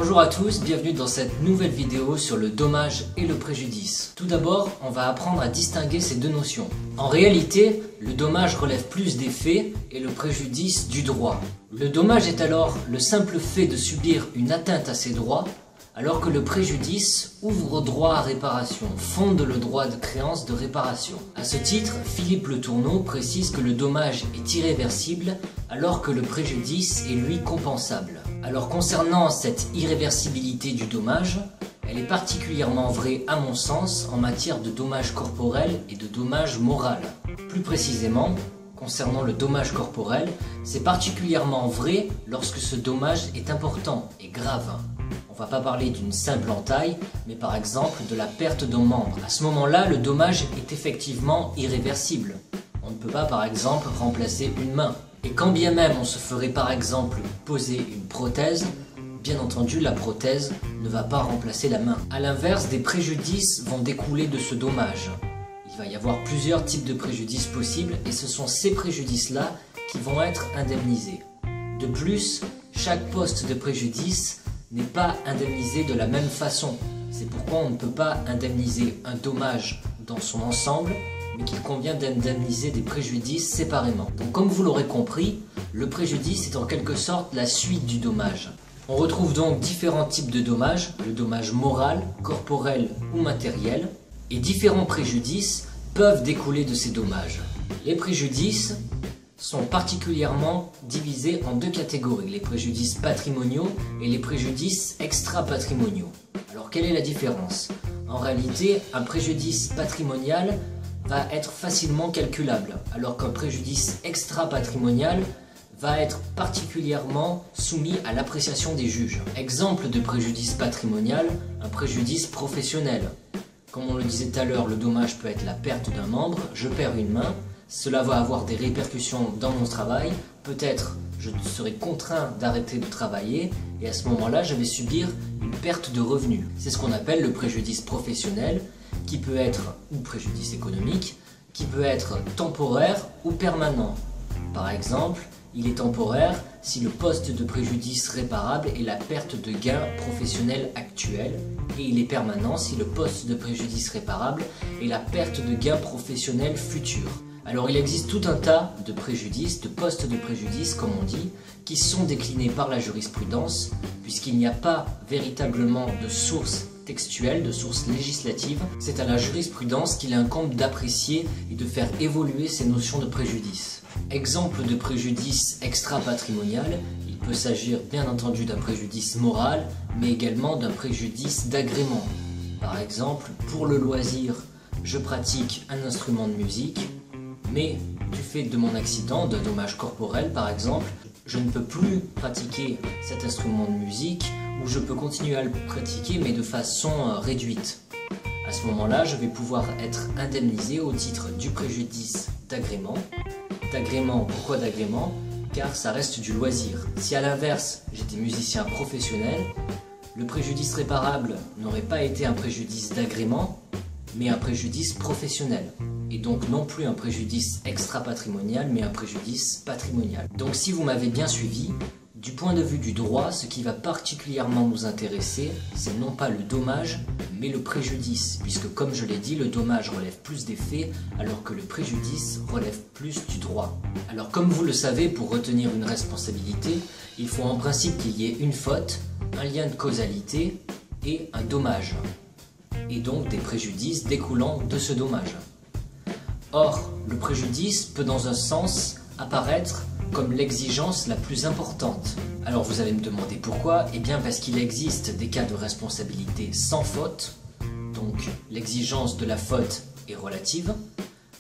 Bonjour à tous, bienvenue dans cette nouvelle vidéo sur le dommage et le préjudice. Tout d'abord, on va apprendre à distinguer ces deux notions. En réalité, le dommage relève plus des faits et le préjudice du droit. Le dommage est alors le simple fait de subir une atteinte à ses droits, alors que le préjudice ouvre droit à réparation, fonde le droit de créance de réparation. À ce titre, Philippe Le Tourneau précise que le dommage est irréversible, alors que le préjudice est lui compensable. Alors concernant cette irréversibilité du dommage, elle est particulièrement vraie à mon sens en matière de dommage corporel et de dommage moral. Plus précisément, concernant le dommage corporel, c'est particulièrement vrai lorsque ce dommage est important et grave. On ne va pas parler d'une simple entaille, mais par exemple de la perte d'un membre. À ce moment-là, le dommage est effectivement irréversible. On ne peut pas par exemple remplacer une main. Et quand bien même on se ferait par exemple poser une prothèse, bien entendu la prothèse ne va pas remplacer la main. A l'inverse, des préjudices vont découler de ce dommage. Il va y avoir plusieurs types de préjudices possibles et ce sont ces préjudices-là qui vont être indemnisés. De plus, chaque poste de préjudice n'est pas indemnisé de la même façon. C'est pourquoi on ne peut pas indemniser un dommage dans son ensemble, mais qu'il convient d'indemniser des préjudices séparément. Donc comme vous l'aurez compris, le préjudice est en quelque sorte la suite du dommage. On retrouve donc différents types de dommages, le dommage moral, corporel ou matériel, et différents préjudices peuvent découler de ces dommages. Les préjudices sont particulièrement divisés en deux catégories, les préjudices patrimoniaux et les préjudices extra-patrimoniaux. Alors quelle est la différence? En réalité, un préjudice patrimonial va être facilement calculable, alors qu'un préjudice extra-patrimonial va être particulièrement soumis à l'appréciation des juges. Exemple de préjudice patrimonial, un préjudice professionnel. Comme on le disait tout à l'heure, le dommage peut être la perte d'un membre, je perds une main, cela va avoir des répercussions dans mon travail, peut-être je serai contraint d'arrêter de travailler et à ce moment-là je vais subir une perte de revenus. C'est ce qu'on appelle le préjudice professionnel, qui peut être, ou préjudice économique, qui peut être temporaire ou permanent. Par exemple, il est temporaire si le poste de préjudice réparable est la perte de gain professionnel actuel et il est permanent si le poste de préjudice réparable est la perte de gain professionnel futur. Alors il existe tout un tas de préjudices, de postes de préjudice comme on dit, qui sont déclinés par la jurisprudence puisqu'il n'y a pas véritablement de source textuelle, de source législative. C'est à la jurisprudence qu'il incombe d'apprécier et de faire évoluer ces notions de préjudice. Exemple de préjudice extra-patrimonial, il peut s'agir bien entendu d'un préjudice moral, mais également d'un préjudice d'agrément. Par exemple, pour le loisir, je pratique un instrument de musique, mais du fait de mon accident, d'un dommage corporel par exemple, je ne peux plus pratiquer cet instrument de musique ou je peux continuer à le pratiquer mais de façon réduite. À ce moment-là, je vais pouvoir être indemnisé au titre du préjudice d'agrément. D'agrément, pourquoi d'agrément? Car ça reste du loisir. Si à l'inverse, j'étais musicien professionnel, le préjudice réparable n'aurait pas été un préjudice d'agrément, mais un préjudice professionnel. Et donc non plus un préjudice extra-patrimonial, mais un préjudice patrimonial. Donc si vous m'avez bien suivi, du point de vue du droit, ce qui va particulièrement nous intéresser, c'est non pas le dommage, mais le préjudice, puisque comme je l'ai dit, le dommage relève plus des faits, alors que le préjudice relève plus du droit. Alors comme vous le savez, pour retenir une responsabilité, il faut en principe qu'il y ait une faute, un lien de causalité et un dommage, et donc des préjudices découlant de ce dommage. Or, le préjudice peut dans un sens apparaître comme l'exigence la plus importante. Alors vous allez me demander pourquoi? Eh bien parce qu'il existe des cas de responsabilité sans faute, donc l'exigence de la faute est relative.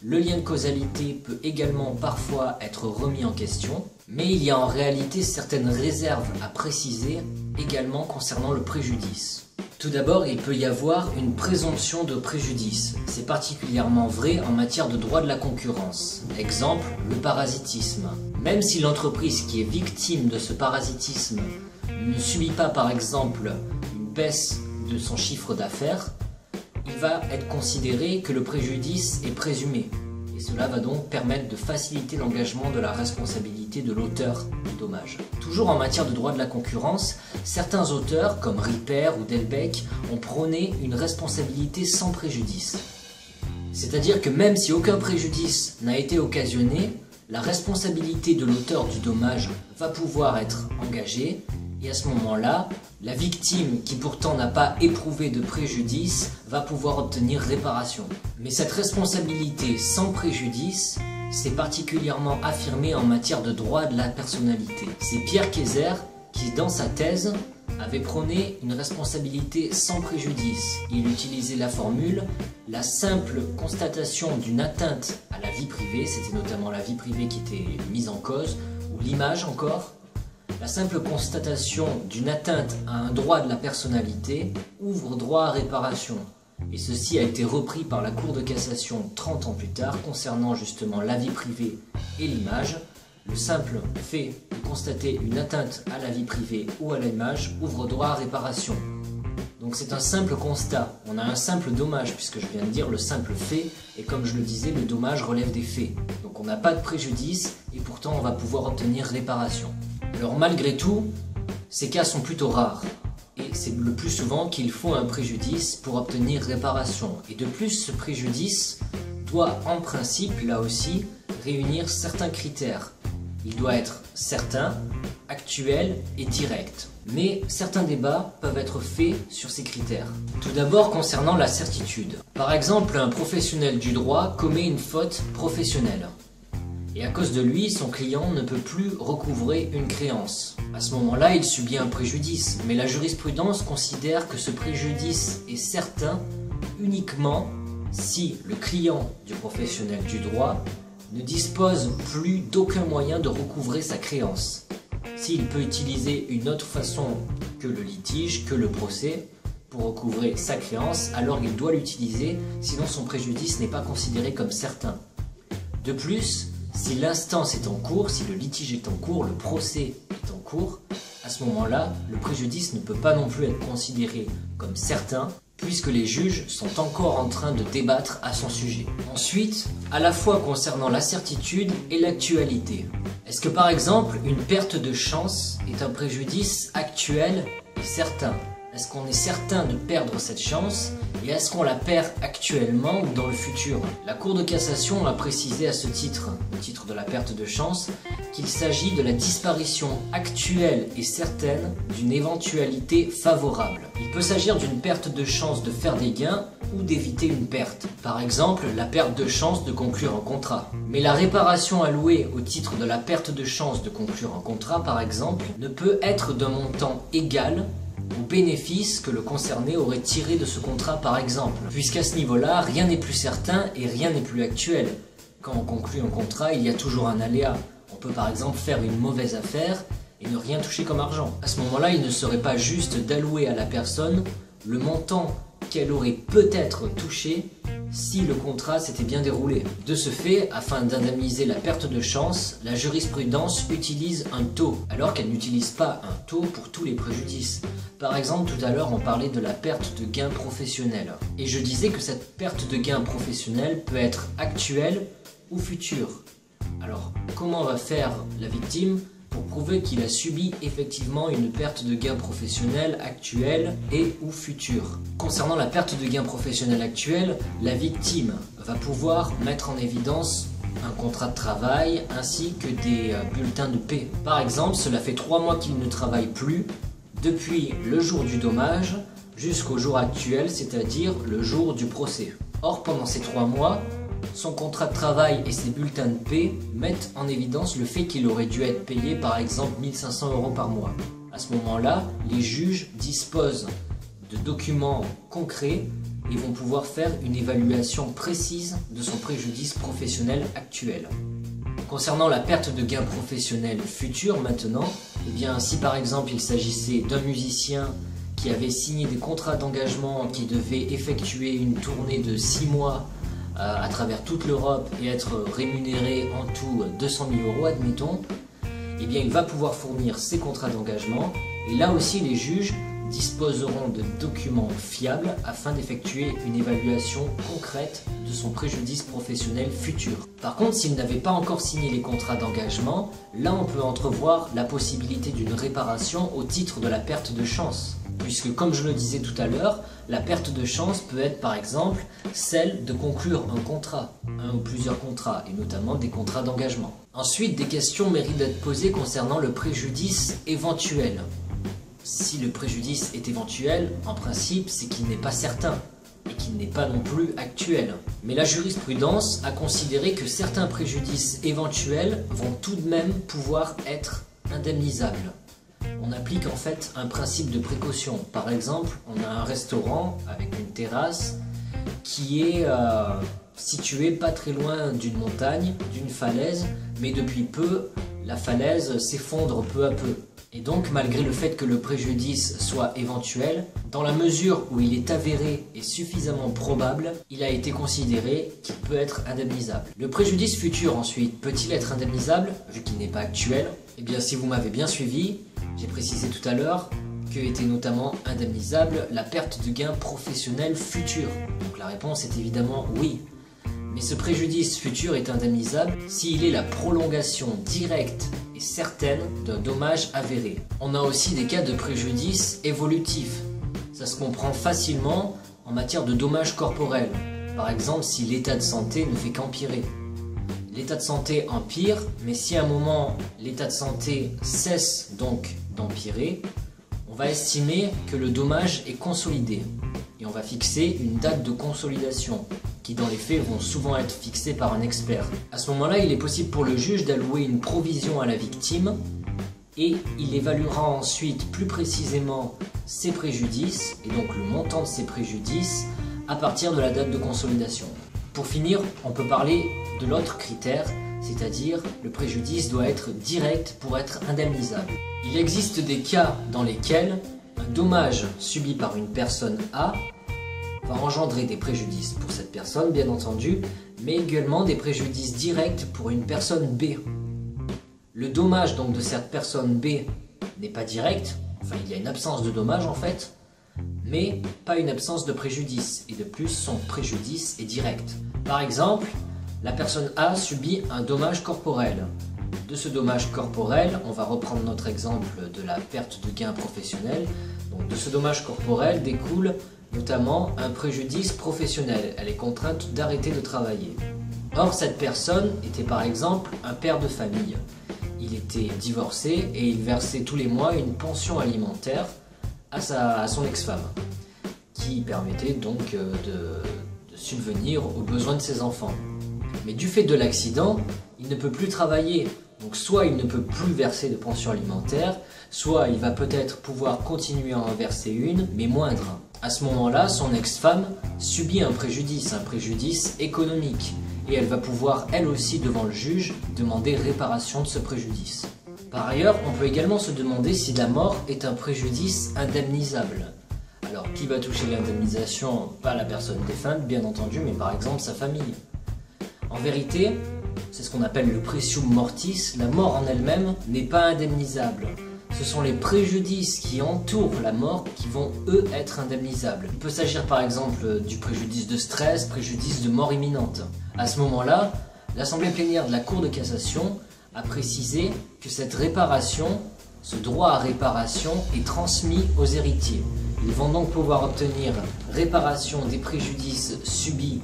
Le lien de causalité peut également parfois être remis en question, mais il y a en réalité certaines réserves à préciser également concernant le préjudice. Tout d'abord, il peut y avoir une présomption de préjudice. C'est particulièrement vrai en matière de droit de la concurrence. Exemple, le parasitisme. Même si l'entreprise qui est victime de ce parasitisme ne subit pas par exemple une baisse de son chiffre d'affaires, il va être considéré que le préjudice est présumé. Et cela va donc permettre de faciliter l'engagement de la responsabilité de l'auteur du dommage. Toujours en matière de droit de la concurrence, certains auteurs, comme Ripper ou Delbecq, ont prôné une responsabilité sans préjudice. C'est-à-dire que même si aucun préjudice n'a été occasionné, la responsabilité de l'auteur du dommage va pouvoir être engagée, et à ce moment-là, la victime, qui pourtant n'a pas éprouvé de préjudice, va pouvoir obtenir réparation. Mais cette responsabilité sans préjudice, c'est particulièrement affirmé en matière de droit de la personnalité. C'est Pierre Kayser qui, dans sa thèse, avait prôné une responsabilité sans préjudice. Il utilisait la formule « la simple constatation d'une atteinte à la vie privée », c'était notamment la vie privée qui était mise en cause, ou l'image encore. La simple constatation d'une atteinte à un droit de la personnalité ouvre droit à réparation. Et ceci a été repris par la Cour de cassation 30 ans plus tard concernant justement la vie privée et l'image. Le simple fait de constater une atteinte à la vie privée ou à l'image ouvre droit à réparation. Donc c'est un simple constat, on a un simple dommage puisque je viens de dire le simple fait et comme je le disais le dommage relève des faits. Donc on n'a pas de préjudice et pourtant on va pouvoir obtenir réparation. Alors malgré tout, ces cas sont plutôt rares et c'est le plus souvent qu'il faut un préjudice pour obtenir réparation. Et de plus, ce préjudice doit en principe, là aussi, réunir certains critères. Il doit être certain, actuel et direct. Mais certains débats peuvent être faits sur ces critères. Tout d'abord concernant la certitude. Par exemple, un professionnel du droit commet une faute professionnelle. Et à cause de lui, son client ne peut plus recouvrer une créance. À ce moment-là, il subit un préjudice, mais la jurisprudence considère que ce préjudice est certain uniquement si le client du professionnel du droit ne dispose plus d'aucun moyen de recouvrer sa créance. S'il peut utiliser une autre façon que le litige, que le procès, pour recouvrer sa créance, alors il doit l'utiliser, sinon son préjudice n'est pas considéré comme certain. De plus, si l'instance est en cours, si le litige est en cours, le procès est en cours, à ce moment-là, le préjudice ne peut pas non plus être considéré comme certain, puisque les juges sont encore en train de débattre à son sujet. Ensuite, à la fois concernant la certitude et l'actualité. Est-ce que par exemple, une perte de chance est un préjudice actuel et certain? Est-ce qu'on est certain de perdre cette chance et est-ce qu'on la perd actuellement ou dans le futur? La Cour de cassation a précisé à ce titre, au titre de la perte de chance, qu'il s'agit de la disparition actuelle et certaine d'une éventualité favorable. Il peut s'agir d'une perte de chance de faire des gains ou d'éviter une perte. Par exemple, la perte de chance de conclure un contrat. Mais la réparation allouée au titre de la perte de chance de conclure un contrat, par exemple, ne peut être d'un montant égal aux bénéfices que le concerné aurait tiré de ce contrat par exemple. Puisqu'à ce niveau-là, rien n'est plus certain et rien n'est plus actuel. Quand on conclut un contrat, il y a toujours un aléa. On peut par exemple faire une mauvaise affaire et ne rien toucher comme argent. À ce moment-là, il ne serait pas juste d'allouer à la personne le montant qu'elle aurait peut-être touché si le contrat s'était bien déroulé. De ce fait, afin d'indemniser la perte de chance, la jurisprudence utilise un taux, alors qu'elle n'utilise pas un taux pour tous les préjudices. Par exemple, tout à l'heure, on parlait de la perte de gain professionnel. Et je disais que cette perte de gain professionnel peut être actuelle ou future. Alors, comment va faire la victime pour prouver qu'il a subi effectivement une perte de gain professionnel actuelle et ou future? Concernant la perte de gain professionnel actuelle, la victime va pouvoir mettre en évidence un contrat de travail ainsi que des bulletins de paie. Par exemple, cela fait 3 mois qu'il ne travaille plus depuis le jour du dommage jusqu'au jour actuel, c'est-à-dire le jour du procès. Or, pendant ces 3 mois, son contrat de travail et ses bulletins de paie mettent en évidence le fait qu'il aurait dû être payé par exemple 1 500 € par mois. À ce moment-là, les juges disposent de documents concrets et vont pouvoir faire une évaluation précise de son préjudice professionnel actuel. Concernant la perte de gain professionnel futur maintenant, eh bien, si par exemple il s'agissait d'un musicien qui avait signé des contrats d'engagement qui devait effectuer une tournée de 6 mois à travers toute l'Europe et être rémunéré en tout 200 000 €, admettons, eh bien il va pouvoir fournir ses contrats d'engagement et là aussi les juges disposeront de documents fiables afin d'effectuer une évaluation concrète de son préjudice professionnel futur. Par contre, s'ils n'avaient pas encore signé les contrats d'engagement, là on peut entrevoir la possibilité d'une réparation au titre de la perte de chance. Puisque comme je le disais tout à l'heure, la perte de chance peut être par exemple celle de conclure un contrat, un ou plusieurs contrats, et notamment des contrats d'engagement. Ensuite, des questions méritent d'être posées concernant le préjudice éventuel. Si le préjudice est éventuel, en principe, c'est qu'il n'est pas certain et qu'il n'est pas non plus actuel. Mais la jurisprudence a considéré que certains préjudices éventuels vont tout de même pouvoir être indemnisables. On applique en fait un principe de précaution. Par exemple, on a un restaurant avec une terrasse qui est situé pas très loin d'une montagne, d'une falaise, mais depuis peu, la falaise s'effondre peu à peu. Et donc, malgré le fait que le préjudice soit éventuel, dans la mesure où il est avéré et suffisamment probable, il a été considéré qu'il peut être indemnisable. Le préjudice futur ensuite, peut-il être indemnisable, vu qu'il n'est pas actuel? Eh bien, si vous m'avez bien suivi, j'ai précisé tout à l'heure que était notamment indemnisable la perte de gain professionnel futur. Donc la réponse est évidemment oui. Mais ce préjudice futur est indemnisable s'il est la prolongation directe et certaine d'un dommage avéré. On a aussi des cas de préjudice évolutif. Ça se comprend facilement en matière de dommages corporels. Par exemple, si l'état de santé ne fait qu'empirer. L'état de santé empire, mais si à un moment l'état de santé cesse donc d'empirer, on va estimer que le dommage est consolidé. Et on va fixer une date de consolidation, qui dans les faits vont souvent être fixées par un expert. À ce moment-là, il est possible pour le juge d'allouer une provision à la victime et il évaluera ensuite plus précisément ses préjudices et donc le montant de ses préjudices à partir de la date de consolidation. Pour finir, on peut parler de l'autre critère, c'est-à-dire le préjudice doit être direct pour être indemnisable. Il existe des cas dans lesquels un dommage subi par une personne A va engendrer des préjudices pour cette personne, bien entendu, mais également des préjudices directs pour une personne B. Le dommage donc de cette personne B n'est pas direct, enfin il y a une absence de dommage en fait, mais pas une absence de préjudice, et de plus son préjudice est direct. Par exemple, la personne A subit un dommage corporel. De ce dommage corporel, on va reprendre notre exemple de la perte de gain professionnel. Donc de ce dommage corporel découle notamment un préjudice professionnel. Elle est contrainte d'arrêter de travailler. Or, cette personne était par exemple un père de famille. Il était divorcé et il versait tous les mois une pension alimentaire à son ex-femme, qui permettait donc de subvenir aux besoins de ses enfants. Mais du fait de l'accident, il ne peut plus travailler. Donc soit il ne peut plus verser de pension alimentaire, soit il va peut-être pouvoir continuer à en verser une, mais moindre. À ce moment-là, son ex-femme subit un préjudice économique, et elle va pouvoir, elle aussi, devant le juge, demander réparation de ce préjudice. Par ailleurs, on peut également se demander si la mort est un préjudice indemnisable. Alors, qui va toucher l'indemnisation? Pas la personne défunte, bien entendu, mais par exemple sa famille. En vérité, c'est ce qu'on appelle le praesium mortis, la mort en elle-même n'est pas indemnisable. Ce sont les préjudices qui entourent la mort qui vont, eux, être indemnisables. Il peut s'agir par exemple du préjudice de stress, préjudice de mort imminente. À ce moment-là, l'Assemblée plénière de la Cour de cassation a précisé que cette réparation, ce droit à réparation, est transmis aux héritiers. Ils vont donc pouvoir obtenir réparation des préjudices subis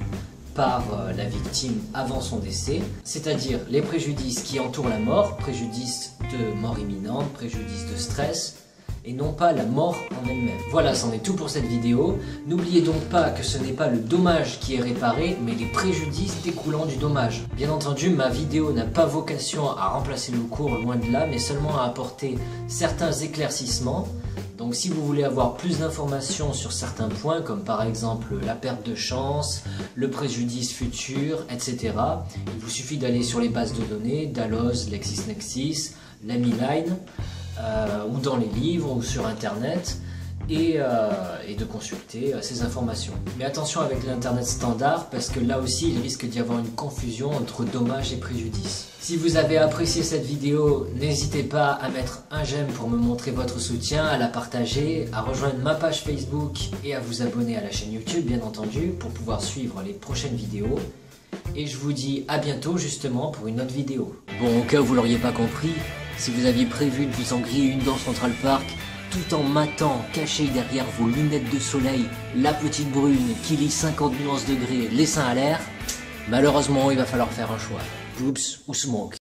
par la victime avant son décès, c'est-à-dire les préjudices qui entourent la mort, préjudice de mort imminente, préjudice de stress, et non pas la mort en elle-même. Voilà, c'en est tout pour cette vidéo. N'oubliez donc pas que ce n'est pas le dommage qui est réparé, mais les préjudices découlant du dommage. Bien entendu, ma vidéo n'a pas vocation à remplacer le cours, loin de là, mais seulement à apporter certains éclaircissements. Donc si vous voulez avoir plus d'informations sur certains points, comme par exemple la perte de chance, le préjudice futur, etc., il vous suffit d'aller sur les bases de données, Dalloz, LexisNexis, LamiLine, ou dans les livres, ou sur internet, et de consulter ces informations. Mais attention avec l'internet standard parce que là aussi il risque d'y avoir une confusion entre dommages et préjudices. Si vous avez apprécié cette vidéo, n'hésitez pas à mettre un j'aime pour me montrer votre soutien, à la partager, à rejoindre ma page Facebook et à vous abonner à la chaîne YouTube bien entendu pour pouvoir suivre les prochaines vidéos. Et je vous dis à bientôt justement pour une autre vidéo. Bon, au cas où vous l'auriez pas compris, si vous aviez prévu de vous en griller une dans Central Park, tout en matant, caché derrière vos lunettes de soleil, la petite brune qui lit 50 nuances degrés, les seins à l'air, malheureusement il va falloir faire un choix. Boobs ou smoke.